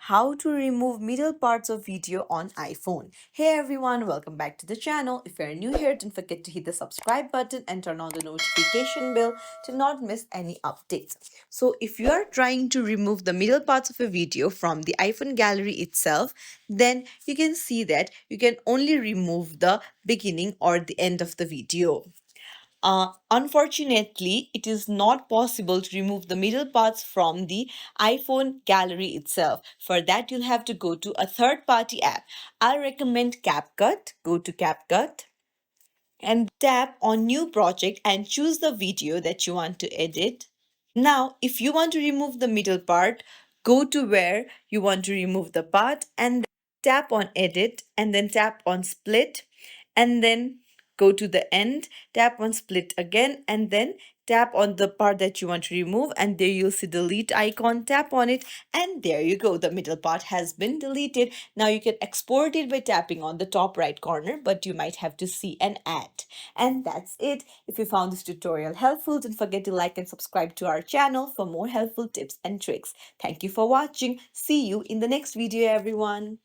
how to remove middle parts of video on iPhone. Hey everyone, welcome back to the channel. If you're new here, don't forget to hit the subscribe button and turn on the notification bell to not miss any updates. So if you are trying to remove the middle parts of a video from the iPhone gallery itself, then you can see that you can only remove the beginning or the end of the video. Unfortunately, it is not possible to remove the middle parts from the iPhone gallery itself. For that, you'll have to go to a third party app. I recommend CapCut. Go to CapCut and tap on New Project and choose the video that you want to edit. Now, if you want to remove the middle part, go to where you want to remove the part and tap on edit and then tap on split and then go to the end, tap on split again and then tap on the part that you want to remove and there you'll see delete icon, tap on it and there you go, the middle part has been deleted. Now you can export it by tapping on the top right corner, but you might have to see an ad. And that's it. If you found this tutorial helpful, don't forget to like and subscribe to our channel for more helpful tips and tricks. Thank you for watching. See you in the next video, everyone.